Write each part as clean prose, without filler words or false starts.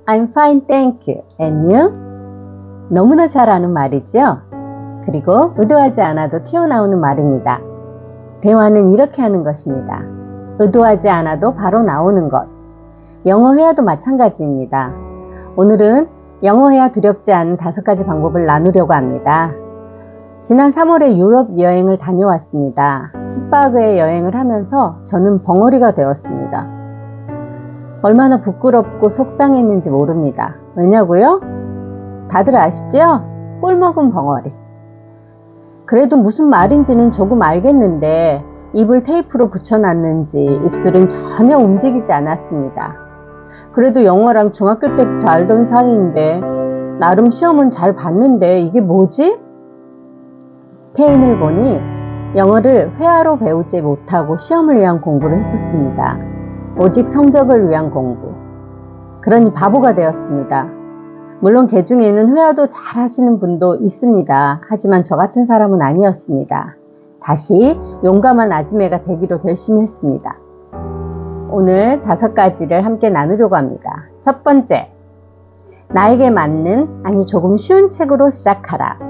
I'm fine, thank you. And you? 너무나 잘 아는 말이죠. 그리고 의도하지 않아도 튀어나오는 말입니다. 대화는 이렇게 하는 것입니다. 의도하지 않아도 바로 나오는 것. 영어 회화도 마찬가지입니다. 오늘은 영어 회화 두렵지 않은 5가지 방법을 나누려고 합니다. 지난 3월에 유럽 여행을 다녀왔습니다. 10박의 여행을 하면서 저는 벙어리가 되었습니다. 얼마나 부끄럽고 속상했는지 모릅니다. 왜냐고요? 다들 아시죠? 꿀먹은 벙어리. 그래도 무슨 말인지는 조금 알겠는데 입을 테이프로 붙여놨는지 입술은 전혀 움직이지 않았습니다. 그래도 영어랑 중학교 때부터 알던 사이인데 나름 시험은 잘 봤는데 이게 뭐지? 페인을 보니 영어를 회화로 배우지 못하고 시험을 위한 공부를 했었습니다. 오직 성적을 위한 공부. 그러니 바보가 되었습니다. 물론 개 중에는 회화도 잘 하시는 분도 있습니다. 하지만 저 같은 사람은 아니었습니다. 다시 용감한 아지매가 되기로 결심했습니다. 오늘 5가지를 함께 나누려고 합니다. 첫 번째, 나에게 맞는, 아니 조금 쉬운 책으로 시작하라.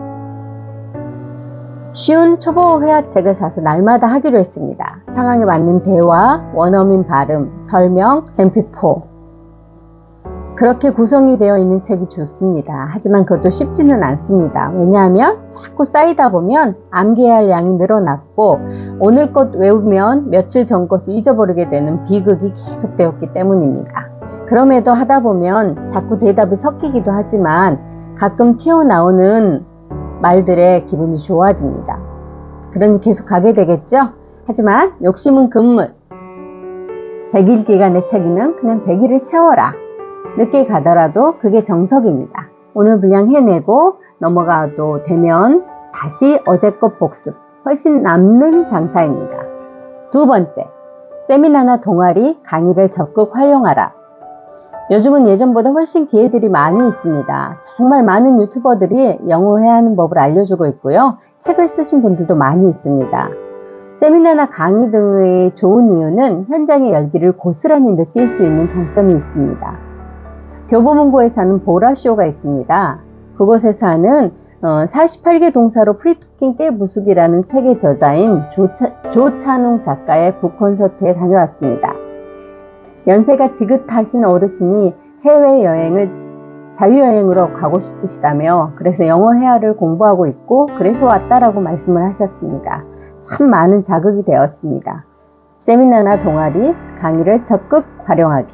쉬운 초보 회화책을 사서 날마다 하기로 했습니다. 상황에 맞는 대화, 원어민 발음, 설명, MP4. 그렇게 구성이 되어 있는 책이 좋습니다. 하지만 그것도 쉽지는 않습니다. 왜냐하면 자꾸 쌓이다 보면 암기해야 할 양이 늘어났고 오늘 것 외우면 며칠 전 것을 잊어버리게 되는 비극이 계속되었기 때문입니다. 그럼에도 하다 보면 자꾸 대답이 섞이기도 하지만 가끔 튀어나오는 말들의 기분이 좋아집니다. 그러니 계속 가게 되겠죠? 하지만 욕심은 금물. 100일 기간의 책이면 그냥 100일을 채워라. 늦게 가더라도 그게 정석입니다. 오늘 분량 해내고 넘어가도 되면 다시 어제 것 복습. 훨씬 남는 장사입니다. 두 번째, 세미나나 동아리, 강의를 적극 활용하라. 요즘은 예전보다 훨씬 기회들이 많이 있습니다. 정말 많은 유튜버들이 영어 회화하는 법을 알려주고 있고요. 책을 쓰신 분들도 많이 있습니다. 세미나나 강의 등의 좋은 이유는 현장의 열기를 고스란히 느낄 수 있는 장점이 있습니다. 교보문고에서 하는 보라쇼가 있습니다. 그곳에서 하는 48개 동사로 프리토킹 깨부수기라는 책의 저자인 조찬웅 작가의 북콘서트에 다녀왔습니다. 연세가 지긋하신 어르신이 해외여행을 자유여행으로 가고 싶으시다며 그래서 영어 회화를 공부하고 있고 그래서 왔다라고 말씀을 하셨습니다. 참 많은 자극이 되었습니다. 세미나나 동아리, 강의를 적극 활용하기.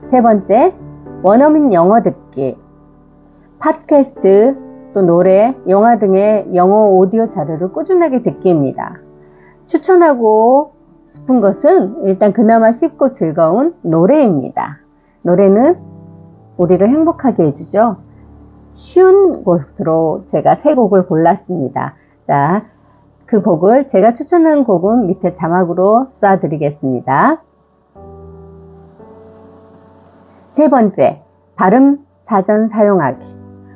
세 번째, 원어민 영어 듣기. 팟캐스트, 또 노래, 영화 등의 영어 오디오 자료를 꾸준하게 듣기입니다. 추천하고 싶은 것은 일단 그나마 쉽고 즐거운 노래입니다. 노래는 우리를 행복하게 해주죠. 쉬운 곳으로 제가 3곡을 골랐습니다. 자, 그 곡을 제가 추천한 곡은 밑에 자막으로 쏴드리겠습니다. 세 번째, 발음 사전 사용하기.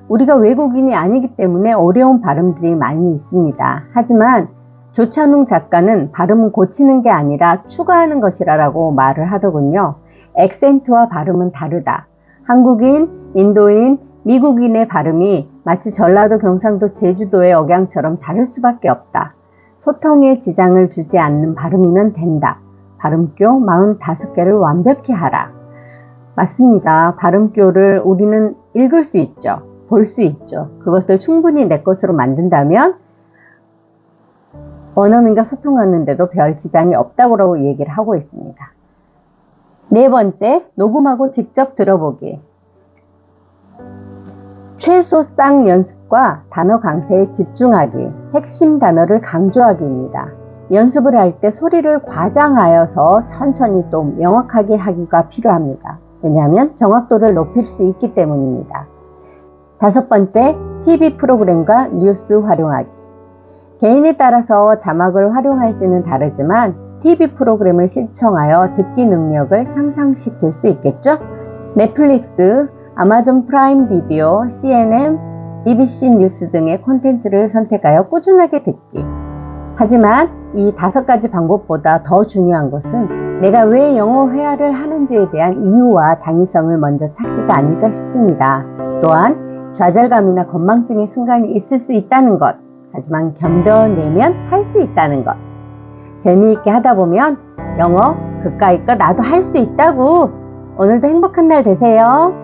우리가 외국인이 아니기 때문에 어려운 발음들이 많이 있습니다. 하지만 조찬웅 작가는 발음은 고치는 게 아니라 추가하는 것이라고 말을 하더군요. 액센트와 발음은 다르다. 한국인, 인도인, 미국인의 발음이 마치 전라도, 경상도, 제주도의 억양처럼 다를 수밖에 없다. 소통에 지장을 주지 않는 발음이면 된다. 발음교 45개를 완벽히 하라. 맞습니다. 발음교를 우리는 읽을 수 있죠. 볼 수 있죠. 그것을 충분히 내 것으로 만든다면 원어민과 소통하는데도 별 지장이 없다고 얘기를 하고 있습니다. 네 번째, 녹음하고 직접 들어보기. 최소 쌍 연습과 단어 강세에 집중하기, 핵심 단어를 강조하기입니다. 연습을 할 때 소리를 과장하여서 천천히 또 명확하게 하기가 필요합니다. 왜냐하면 정확도를 높일 수 있기 때문입니다. 5번째, TV 프로그램과 뉴스 활용하기. 개인에 따라서 자막을 활용할지는 다르지만 TV 프로그램을 신청하여 듣기 능력을 향상시킬 수 있겠죠? 넷플릭스, 아마존 프라임 비디오, CNN, BBC 뉴스 등의 콘텐츠를 선택하여 꾸준하게 듣기. 하지만 이 5가지 방법보다 더 중요한 것은 내가 왜 영어 회화를 하는지에 대한 이유와 당위성을 먼저 찾기가 아닐까 싶습니다. 또한 좌절감이나 건망증의 순간이 있을 수 있다는 것, 하지만 견뎌내면 할 수 있다는 것. 재미있게 하다 보면 영어 그까이 거 나도 할 수 있다고. 오늘도 행복한 날 되세요.